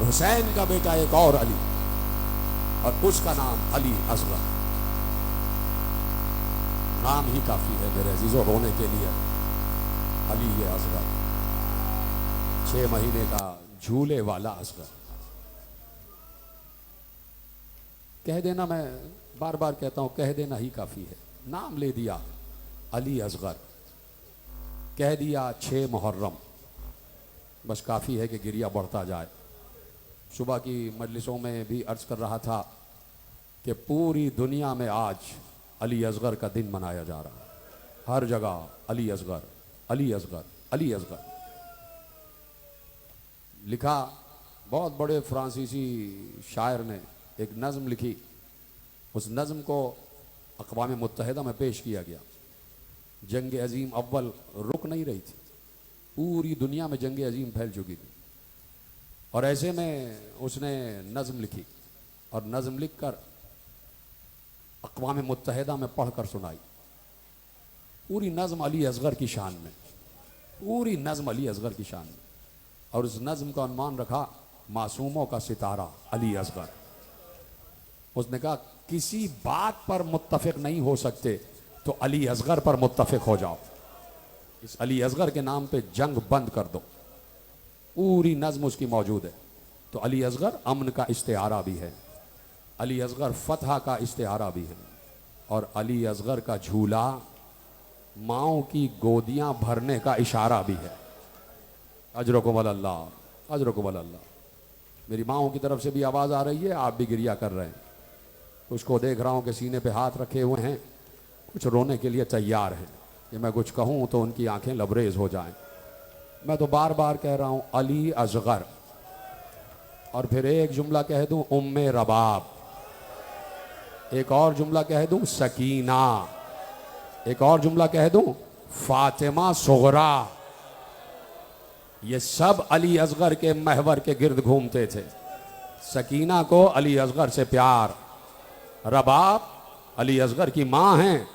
हुसैन का बेटा एक और अली, और उसका नाम अली असगर। नाम ही काफी है मेरे अजीजों रोने के लिए। अली ये असगर, 6 महीने का झूले वाला असगर। कह देना, मैं बार बार कहता हूं, कह देना ही काफी है। नाम ले दिया अली असगर, कह दिया 6 मुहर्रम, बस काफी है कि गिरिया बढ़ता जाए। सुबह की मजलिसों में भी अर्ज कर रहा था कि पूरी दुनिया में आज अली असगर का दिन मनाया जा रहा है। हर जगह अली असगर, अली असगर, अली असगर। लिखा, बहुत बड़े फ्रांसीसी शायर ने एक नज़्म लिखी, उस नज़्म को अक़वाम मुत्तहिदा में पेश किया गया। जंग अजीम अव्वल रुक नहीं रही थी, पूरी दुनिया में जंग अजीम फैल चुकी थी, और ऐसे में उसने नज़्म लिखी, और नज़्म लिख कर अक़वाम मुत्तहिदा में पढ़ कर सुनाई। पूरी नज़्म अली असगर की शान में, पूरी नज़्म अली असगर की शान में। और उस नज़्म का उन्वान रखा मासूमों का सितारा अली असगर। उसने कहा, किसी बात पर मुत्तफिक नहीं हो सकते तो अली असगर पर मुत्तफिक हो जाओ, इस अली असगर के नाम पे जंग बंद कर दो। पूरी नज़्म उसकी मौजूद है। तो अली असगर अमन का इस्तिआरा भी है, अली असगर फतह का इस्तिआरा भी है, और अली असगर का झूला माओ की गोदियां भरने का इशारा भी है। अजरकुम अल्लाह, अजरकुम अल्लाह। मेरी माओ की तरफ से भी आवाज़ आ रही है, आप भी गिरिया कर रहे हैं। कुछ को देख रहा हूँ कि सीने पे हाथ रखे हुए हैं, कुछ रोने के लिए तैयार हैं कि मैं कुछ कहूँ तो उनकी आंखें लबरेज हो जाएं। मैं तो बार बार कह रहा हूँ अली असगर, और फिर एक जुमला कह दूँ उम्मे रबाब, एक और जुमला कह दूँ सकीना, एक और जुमला कह दूँ फातिमा सुगरा। ये सब अली असगर के महवर के गिर्द घूमते थे। सकीना को अली असगर से प्यार, रबाब अली असगर की माँ हैं,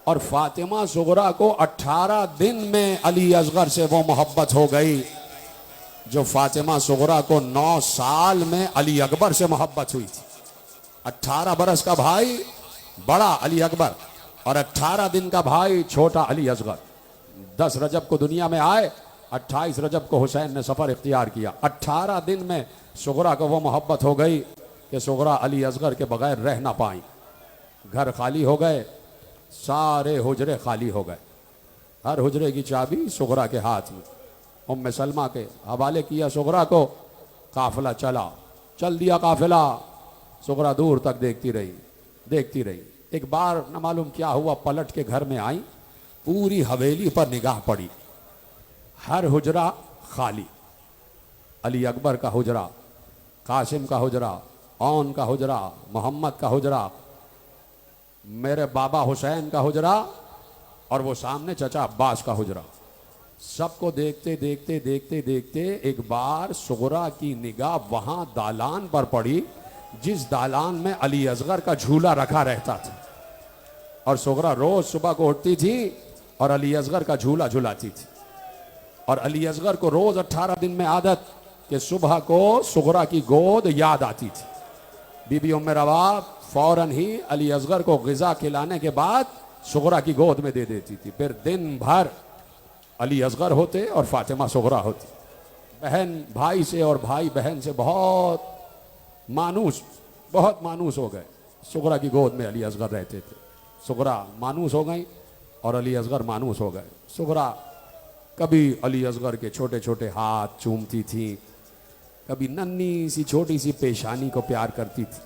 और फातिमा सुगरा को 18 दिन में अली असगर से वो मोहब्बत हो गई जो फातिमा सुगरा को 9 साल में अली अकबर से मोहब्बत हुई थी। 18 बरस का भाई बड़ा अली अकबर, और 18 दिन का भाई छोटा अली असगर। 10 रजब को दुनिया में आए, 28 रजब को हुसैन ने सफ़र इख्तियार किया। 18 दिन में सुगरा को वो मोहब्बत हो गई कि सुगरा अली असगर के बगैर रह ना पाई। घर खाली हो गए, सारे हुजरे खाली हो गए, हर हुजरे की चाबी सुगरा के हाथ में। उम्मे सलमा के हवाले किया सुगरा को, काफिला चल दिया काफिला। सुगरा दूर तक देखती रही, देखती रही। एक बार न मालूम क्या हुआ, पलट के घर में आई, पूरी हवेली पर निगाह पड़ी, हर हुजरा खाली। अली अकबर का हुजरा, कासिम का हुजरा, औन का हुजरा, मोहम्मद का हुजरा, मेरे बाबा हुसैन का हुजरा, और वो सामने चचा अब्बास का हुजरा। सबको देखते देखते देखते देखते एक बार सुगरा की निगाह वहां दालान पर पड़ी जिस दालान में अली असगर का झूला रखा रहता था। और सुगरा रोज सुबह को उठती थी और अली असगर का झूला झुलाती थी। और अली असगर को रोज 18 दिन में आदत कि सुबह को सुगरा की गोद याद आती थी। बीबी उम्मे रबाब फौरन ही अली असगर को ग़िज़ा खिलाने के बाद सुगरा की गोद में दे देती थी। फिर दिन भर अली असगर होते और फातिमा सुगरा होती। बहन भाई से और भाई बहन से बहुत मानूस हो गए। सुगरा की गोद में अली असगर रहते थे। सुगरा मानूस हो गई और अली असगर मानूस हो गए। सुगरा कभी अली असगर के छोटे छोटे हाथ चूमती थी, कभी नन्ही सी छोटी सी पेशानी को प्यार करती थी,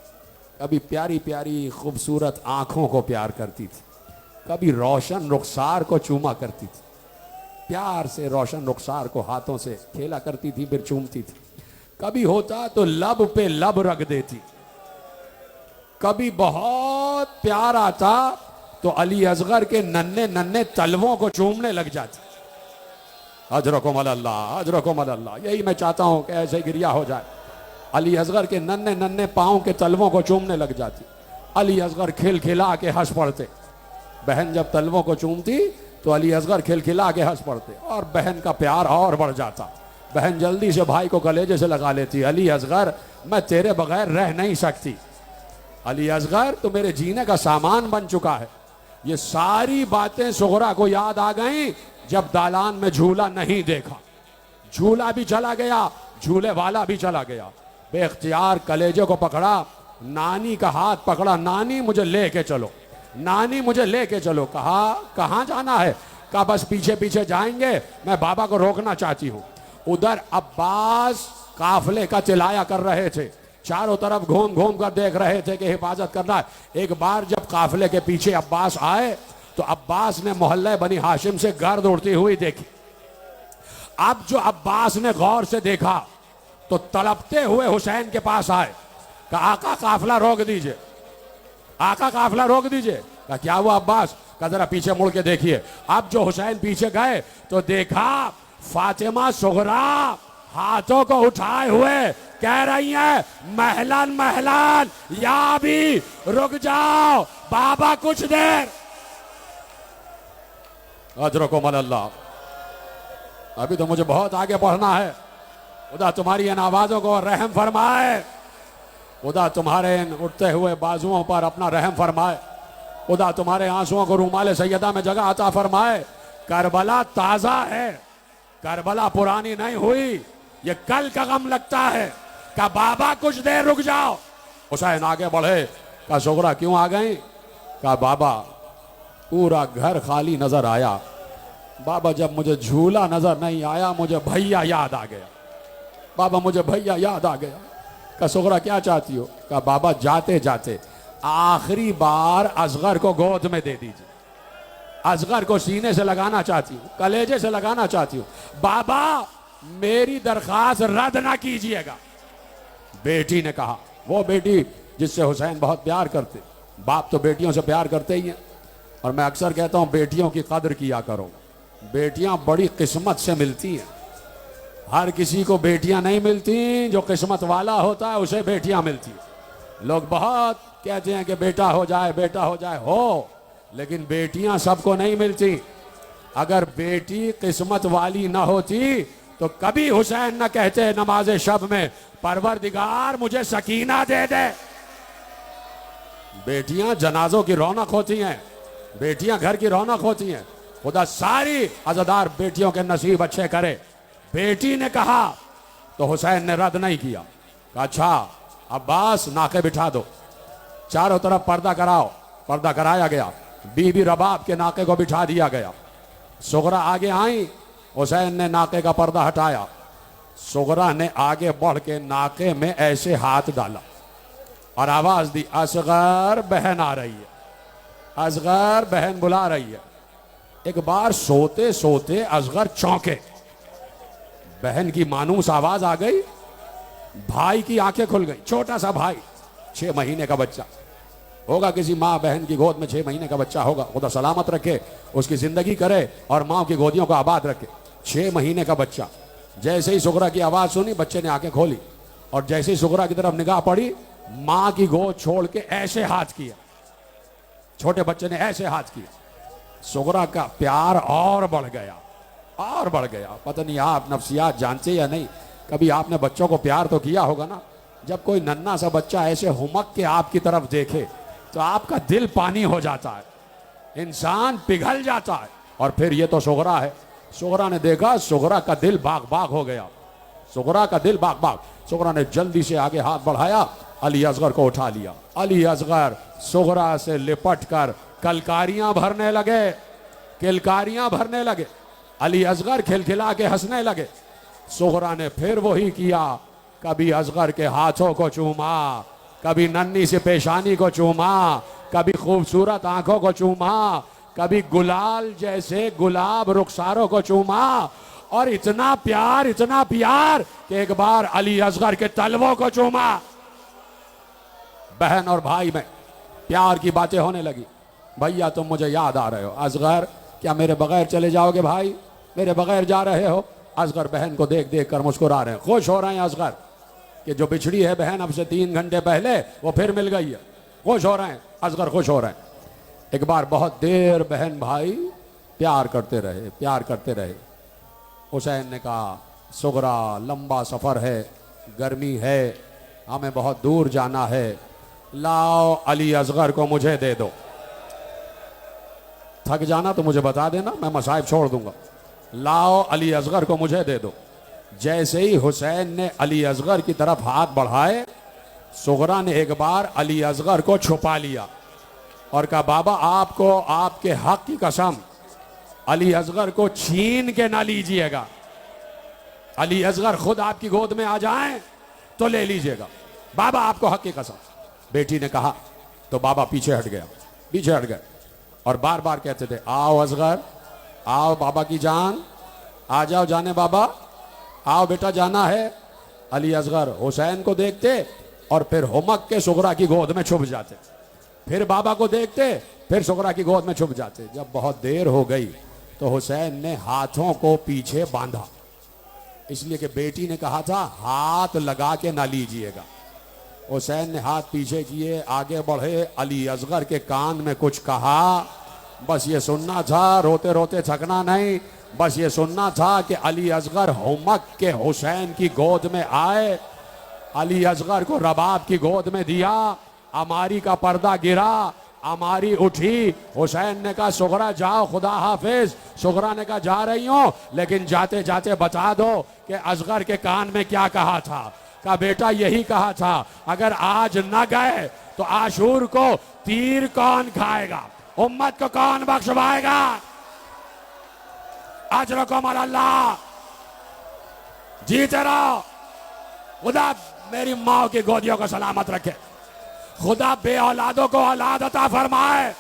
कभी प्यारी प्यारी खूबसूरत आँखों को प्यार करती थी, कभी रोशन रुखसार को चूमा करती थी। प्यार से रोशन रुखसार को हाथों से खेला करती थी, फिर चूमती थी। कभी होता तो लब पे लब रख देती, कभी बहुत प्यार आता तो अली असगर के नन्हे नन्हे तलवों को चूमने लग जाती। अजरकुम अल्लाह, अजरकुम अल्लाह। यही मैं चाहता हूं कि ऐसे गिरिया हो जाए। अली असगर के नन्हे नन्हे पाँव के तलवों को चूमने लग जाती। अली असगर खिलखिला के हंस पड़ते। बहन जब तलवों को चूमती तो अली असगर खिलखिला के हंस पड़ते और बहन का प्यार और बढ़ जाता। बहन जल्दी से भाई को कलेजे से लगा लेती, अली असगर मैं तेरे बगैर रह नहीं सकती, अली असगर तो मेरे जीने का सामान बन चुका है। ये सारी बातें सुगरा को याद आ गईं जब दालान में झूला नहीं देखा। झूला भी चला गया, झूले वाला भी चला गया। बेख्तियार कलेजे को पकड़ा, नानी का हाथ पकड़ा, नानी मुझे लेके चलो, नानी मुझे लेके चलो। कहा कहाँ जाना है? कहा बस पीछे पीछे जाएंगे, मैं बाबा को रोकना चाहती हूँ। उधर अब्बास काफले का चिल्लाया कर रहे थे, चारों तरफ घूम घूम कर देख रहे थे कि हिफाजत करना है। एक बार जब काफले के पीछे अब्बास आए तो अब्बास ने मोहल्ले बनी हाशिम से गर्द उड़ती हुई देखी। अब जो अब्बास ने गौर से देखा तो तड़पते हुए हुसैन के पास आए, कहा आका काफला रोक दीजिए, आका काफला रोक दीजिए। कहा क्या हुआ अब्बास? कहा जरा पीछे मुड़ के देखिए। अब जो हुसैन पीछे गए तो देखा फातिमा सुगरा हाथों को उठाए हुए कह रही है, महलन महलन या भी रुक जाओ बाबा कुछ देर। अजरकुम अल्लाह, अभी तो मुझे बहुत आगे बढ़ना है। खुदा तुम्हारी इन आवाजों को रहम फरमाए, खुदा तुम्हारे इन उठते हुए बाजुओं पर अपना रहम फरमाए, खुदा तुम्हारे आंसुओं को रूमाले सैयदा में जगह अता फरमाए। करबला ताजा है, करबला पुरानी नहीं हुई, ये कल का गम लगता है। का बाबा कुछ देर रुक जाओ। हुसैन आगे बढ़े, का सुगरा क्यों आ गई? का बाबा पूरा घर खाली नजर आया, बाबा जब मुझे झूला नजर नहीं आया मुझे भैया याद आ गया, बाबा मुझे भैया याद आ गया। का सुगरा क्या चाहती हो? का बाबा जाते जाते आखिरी बार असगर को गोद में दे दीजिए, असगर को सीने से लगाना चाहती हूँ, कलेजे से लगाना चाहती हूँ, बाबा मेरी दरखास्त रद्द ना कीजिएगा। बेटी ने कहा, वो बेटी जिससे हुसैन बहुत प्यार करते, बाप तो बेटियों से प्यार करते ही हैं, और मैं अक्सर कहता हूं बेटियों की कदर किया करो, बेटियां बड़ी किस्मत से मिलती हैं। हर किसी को बेटियां नहीं मिलती, जो किस्मत वाला होता है उसे बेटियां मिलती हैं। लोग बहुत कहते हैं कि बेटा हो जाए, बेटा हो जाए, हो, लेकिन बेटियां सबको नहीं मिलती। अगर बेटी किस्मत वाली ना होती तो कभी हुसैन न कहते नमाज शब में, परवरदिगार मुझे सकीना दे दे। बेटियां जनाजों की रौनक होती हैं, बेटियां घर की रौनक होती हैं। खुदा सारी अज़ादार बेटियों के नसीब अच्छे करे। बेटी ने कहा तो हुसैन ने रद्द नहीं किया। कहा अच्छा अब्बास नाके बिठा दो, चारों तरफ पर्दा कराओ। पर्दा कराया गया, बीबी रबाब के नाके को बिठा दिया गया। सुगरा आगे आई, हुसैन ने नाके का पर्दा हटाया, सुगरा ने आगे बढ़ के नाके में ऐसे हाथ डाला और आवाज दी, असगर बहन आ रही है, असगर बहन बुला रही है। एक बार सोते सोते असगर चौंके, बहन की मानूस आवाज आ गई, भाई की आंखें खुल गई। छोटा सा भाई, 6 महीने का बच्चा होगा, किसी माँ बहन की गोद में 6 महीने का बच्चा होगा, खुदा सलामत रखे, उसकी जिंदगी करे और माँ की गोदियों को आबाद रखे। 6 महीने का बच्चा, जैसे ही सुगरा की आवाज सुनी बच्चे ने आंखें खोली और जैसे ही सुगरा की तरफ निगाह पड़ी, माँ की गोद छोड़ के ऐसे हाथ किया, छोटे बच्चे ने ऐसे हाथ किया। सुगरा का प्यार और बढ़ गया, और बढ़ गया। पता नहीं आप नफ्सियात जानते या नहीं, कभी आपने बच्चों को प्यार तो किया होगा ना। जब कोई नन्हा सा बच्चा ऐसे हुमक के आपकी तरफ देखे तो आपका दिल पानी हो जाता है, इंसान पिघल जाता है। और फिर ये तो सुगरा है, सुगरा ने देखा, सुगरा का दिल बाग बाग हो गया, सुगरा का दिल बाग बाग। सुगरा ने जल्दी से आगे हाथ बढ़ाया, अली असगर को उठा लिया। अली असगर सुगरा से लिपट कर कलकारियां भरने लगे, किलकारियां भरने लगे। अली असगर खिलखिला के हंसने लगे। सुगरा ने फिर वही किया, कभी असगर के हाथों को चूमा, कभी नन्ही से पेशानी को चूमा, कभी खूबसूरत आंखों को चूमा, कभी गुलाल जैसे गुलाब रुखसारों को चूमा, और इतना प्यार कि एक बार अली असगर के तलवों को चूमा। बहन और भाई में प्यार की बातें होने लगी। भैया तुम मुझे याद आ रहे हो, असगर क्या मेरे बगैर चले जाओगे? भाई मेरे बगैर जा रहे हो? असगर बहन को देख देख कर मुस्कुरा रहे हैं, खुश हो रहे हैं असगर कि जो बिछड़ी है बहन अब से 3 घंटे पहले वो फिर मिल गई है। खुश हो रहे हैं, असगर खुश हो रहे हैं। एक बार बहुत देर बहन भाई प्यार करते रहे, प्यार करते रहे। हुसैन ने कहा सुगरा लंबा सफर है, गर्मी है, हमें बहुत दूर जाना है, लाओ अली असगर को मुझे दे दो। थक जाना तो मुझे बता देना, मैं मसाइब छोड़ दूंगा। लाओ अली असगर को मुझे दे दो। जैसे ही हुसैन ने अली असगर की तरफ हाथ बढ़ाए, सुगरा ने एक बार अली असगर को छुपा लिया और कहा, बाबा आपको आपके हक की कसम अली असगर को छीन के ना लीजिएगा। अली असगर खुद आपकी गोद में आ जाएं तो ले लीजिएगा, बाबा आपको हक की कसम। बेटी ने कहा तो बाबा पीछे हट गया, पीछे हट गए और बार बार कहते थे, आओ असगर, आओ बाबा की जान, आ जाओ जाने बाबा, आओ बेटा जाना है। अली असगर हुसैन को देखते और फिर हुमक के सुगरा की गोद में छुप जाते, फिर बाबा को देखते, फिर सुगरा की गोद में छुप जाते। जब बहुत देर हो गई तो हुसैन ने हाथों को पीछे बांधा, इसलिए कि बेटी ने कहा था हाथ लगा के ना लीजिएगा। हुसैन ने हाथ पीछे किए, आगे बढ़े, अली असगर के कान में कुछ कहा, बस ये सुनना था, रोते रोते थकना नहीं, बस ये सुनना था कि अली असगर हुमक के हुसैन की गोद में आए। अली असगर को रबाब की गोद में दिया, अमारी का पर्दा गिरा, अमारी उठी। हुसैन ने कहा, सुगरा जाओ, खुदा हाफिज। सुगरा ने कहा, जा रही हूं, लेकिन जाते जाते बता दो कि असगर के कान में क्या कहा था। कहा, बेटा यही कहा था, अगर आज न गए तो आशूर को तीर कौन खाएगा, उम्मत को कौन बख्शवाएगा। अजरकुम अल्लाह, जीते रहो, खुदा मेरी माँ की गोदियों को सलामत रखे, खुदा बे औलादों को औलाद अता फरमाए।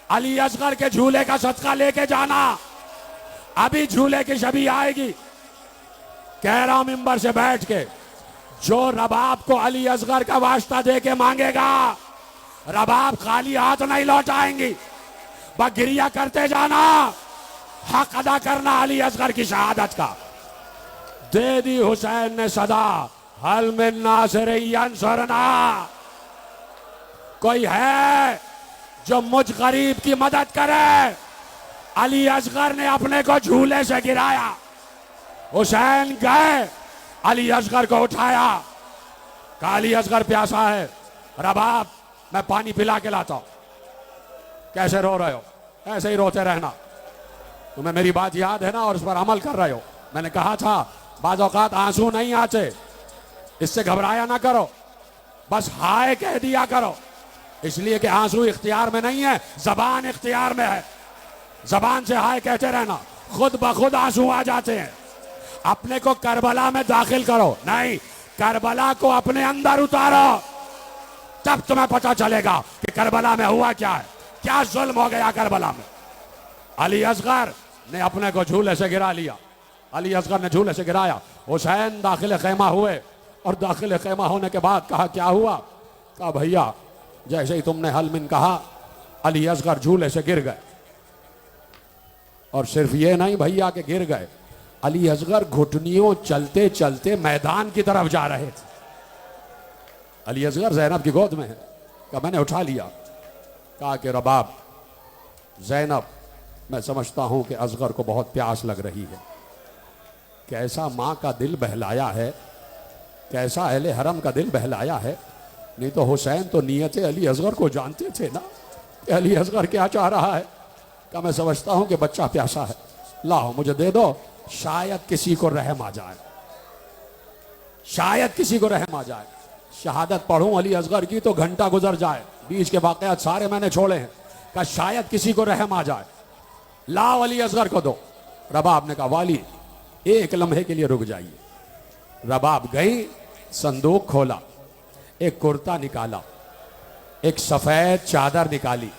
अली असगर के झूले का सदका लेके जाना, अभी झूले की शबी आएगी। कह रहा हूं मिंबर से बैठ के, जो रबाब को अली असगर का वास्ता दे के मांगेगा, रबाब खाली हाथ नहीं लौटाएंगी, बगिरिया करते जाना, हक अदा करना अली असगर की शहादत का। दे दी हुसैन ने सदा, हल मिन नासिर यंसुरना, कोई है जो मुझ गरीब की मदद करे। अली असगर ने अपने को झूले से गिराया, हुसैन गए, अली असगर को उठाया, कहा अली असगर प्यासा है, रबाब मैं पानी पिला के लाता हूं। कैसे रो रहे हो, ऐसे ही रोते रहना, तुम्हें मेरी बात याद है ना और उस पर अमल कर रहे हो। मैंने कहा था बाज़ औक़ात आंसू नहीं आते, इससे घबराया ना करो, बस हाय कह दिया करो, इसलिए कि आंसू इख्तियार में नहीं है, जबान इख्तियार में है। जबान से हाय कहते रहना, खुद ब खुद आंसू आ जाते हैं। अपने को करबला में दाखिल करो, नहीं, करबला को अपने अंदर उतारो, तब तुम्हें पता चलेगा कि करबला में हुआ क्या है, क्या जुल्म हो गया करबला में। अली असगर ने अपने को झूले से गिरा लिया, अली असगर ने झूले से गिराया। हुसैन दाखिल खैमा हुए और दाखिल खैमा होने के बाद कहा, क्या हुआ। कहा, भैया जैसे ही तुमने हल मिन कहा, अली असगर झूले से गिर गए। और सिर्फ ये नहीं भैया कि गिर गए, अली असगर घुटनियों चलते चलते मैदान की तरफ जा रहे थे। अली असगर ज़ैनब की गोद में है। कहा, मैंने उठा लिया, कहा कि रबाब, ज़ैनब मैं समझता हूं कि असगर को बहुत प्यास लग रही है। कैसा माँ का दिल बहलाया है, कैसा अहले हरम का दिल बहलाया है। नहीं तो हुसैन तो नियत अली असगर को जानते थे ना कि अली असगर क्या चाह रहा है। क्या मैं समझता हूं कि बच्चा प्यासा है, लाओ मुझे दे दो, शायद किसी को रहम आ जाए, शायद किसी को रहम आ जाए। शहादत पढ़ूं अली असगर की तो घंटा गुजर जाए, बीच के वाकयात सारे मैंने छोड़े हैं। कहा शायद किसी को रहम आ जाए, लाओ अली असगर को दो। रबाब ने कहा, वाली एक लम्हे के लिए रुक जाइए। रबाब गई, संदूक खोला, एक कुर्ता निकाला, एक सफेद चादर निकाली,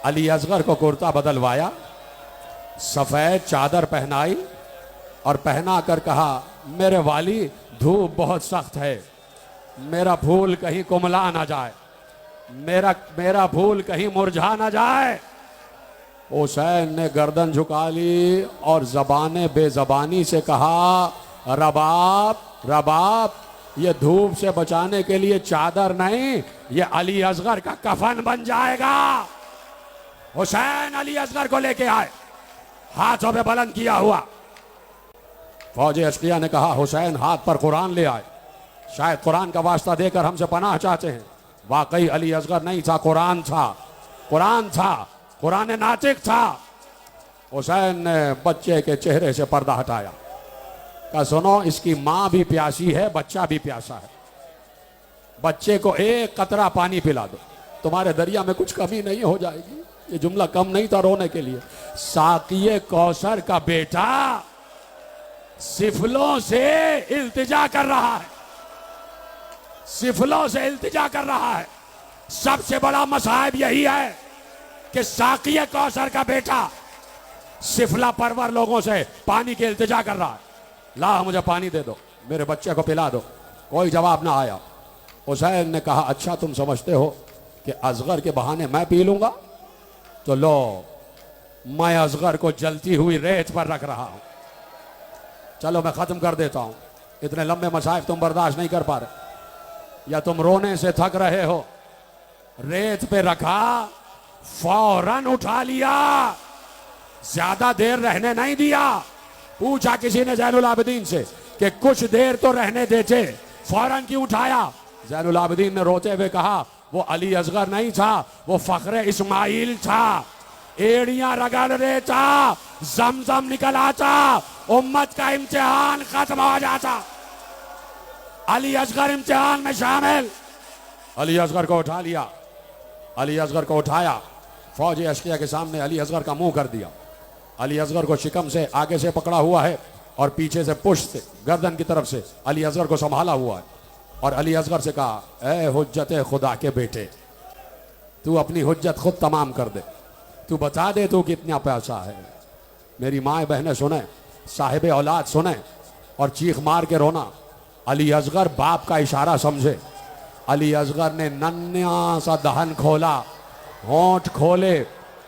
अली असगर को कुर्ता बदलवाया, सफेद चादर पहनाई और पहना कर कहा, मेरे वाली धूप बहुत सख्त है, मेरा फूल कहीं कुमला ना जाए, मेरा फूल कहीं मुरझा ना जाए। हुसैन ने गर्दन झुका ली और जबाने बेजबानी से कहा, रबाब रबाब, ये धूप से बचाने के लिए चादर नहीं, ये अली असगर का कफन बन जाएगा। हुसैन अली असगर को लेके आए, हाथों पे बुलंद किया हुआ, फौज अशकिया ने कहा हुसैन हाथ पर कुरान ले आए, शायद कुरान का वास्ता देकर हमसे पनाह चाहते हैं। वाकई अली असगर नहीं था, कुरान था, कुरान था, कुरान नातिक था। हुसैन ने बच्चे के चेहरे से पर्दा हटाया, कहा सुनो इसकी माँ भी प्यासी है, बच्चा भी प्यासा है, बच्चे को एक कतरा पानी पिला दो, तुम्हारे दरिया में कुछ कमी नहीं हो जाएगी। ये जुमला कम नहीं था रोने के लिए। साकिए कौसर का बेटा सिफलों से इल्तिजा कर रहा है, सिफलों से इल्तिजा कर रहा है। सबसे बड़ा मसाइब यही है कि साकिए कौसर का बेटा सिफला परवर लोगों से पानी की इल्तिजा कर रहा है। ला मुझे पानी दे दो, मेरे बच्चे को पिला दो। कोई जवाब ना आया। हुसैन ने कहा अच्छा तुम समझते हो कि असगर के बहाने मैं पी लूंगा, तो लो मैं असगर को जलती हुई रेत पर रख रहा हूं। चलो मैं खत्म कर देता हूं, इतने लंबे मसाइब तुम बर्दाश्त नहीं कर पा रहे, या तुम रोने से थक रहे हो। रेत पे रखा, फौरन उठा लिया, ज्यादा देर रहने नहीं दिया। पूछा किसी ने जैनुल आबिदीन से कि कुछ देर तो रहने देते, फौरन क्यों उठाया? जैनुल आबिदीन ने रोते हुए कहा वो अली असगर नहीं था, वो फखरे इस्माइल था। एड़ियां रगड़ देता, जमजम निकल आता, उम्मत का इम्तिहान खत्म हो जाता। अली असगर इम्तिहान में शामिल। अली असगर को उठा लिया, अली असगर को उठाया, फौज अशकिया के सामने अली असगर का मुंह कर दिया। अली असगर को शिकम से आगे से पकड़ा हुआ है और पीछे से पुष्ट से गर्दन की तरफ से अली असगर को संभाला हुआ है। और अली असगर से कहा ए हुज्जत खुदा के बेटे, तू अपनी हुज्जत खुद तमाम कर दे, तू बता दे तू कितना पैसा है। मेरी माए बहनें सुने, साहिब औलाद सुने और चीख मार के रोना। अली असगर बाप का इशारा समझे। अली असगर ने नन्हा सा दहन खोला, होंठ खोले,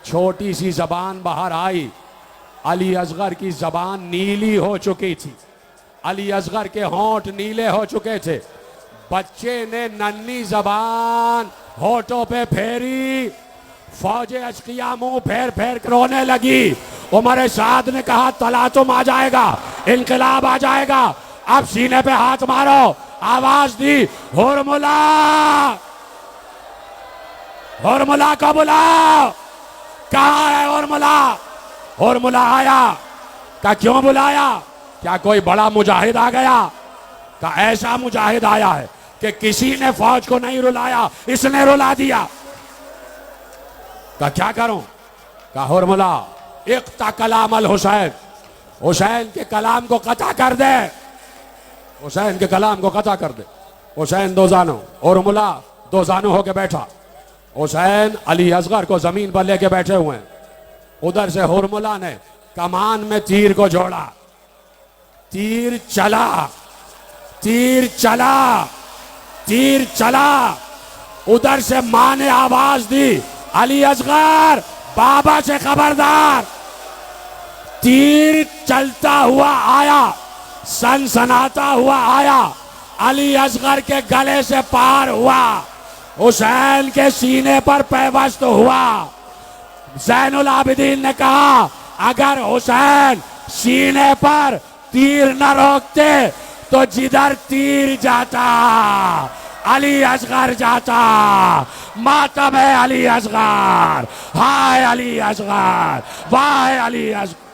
छोटी सी जबान बाहर आई। अली असगर की जबान नीली हो चुकी थी, अली असगर के होंठ नीले हो चुके थे। बच्चे ने नन्ही जबान होठों पे फेरी, फौजे अशकिया मुंह फेर फेर रोने लगी। उमर साद ने कहा तलातुम आ जाएगा, इनकलाब आ जाएगा, अब सीने पे हाथ मारो। आवाज दी हुरमुला, हुरमुला को बुलाओ। कहाँ है हुरमुला? हुरमुला आया। का क्यों बुलाया? क्या कोई बड़ा मुजाहिद आ गया? का ऐसा मुजाहिद आया है कि किसी ने फौज को नहीं रुलाया, इसने रुला दिया। का क्या करूं? का हुरमुला इक्ता कलाम अल हुसैन, हुसैन के कलाम को कता कर दे, हुसैन के कलाम को कता कर दे। हुसैन दो जानों, हुरमुला दो जानों होके बैठा। हुसैन अली असगर को जमीन पर लेके बैठे हुए हैं। उधर से हुरमुला ने कमान में तीर को जोड़ा, तीर चला, तीर चला, तीर चला। उधर से मां ने आवाज दी अली असगर बाबा से खबरदार। तीर चलता हुआ आया, सनसनाता हुआ आया, अली असगर के गले से पार हुआ, हुसैन के सीने पर पैवस्त हुआ। जैनुल आबिदीन ने कहा अगर हुसैन सीने पर तीर न रोकते तो जिधर तीर जाता अली असगर जाता। मातम है अली असगर, हाय अली असगर, वाह अली असगर।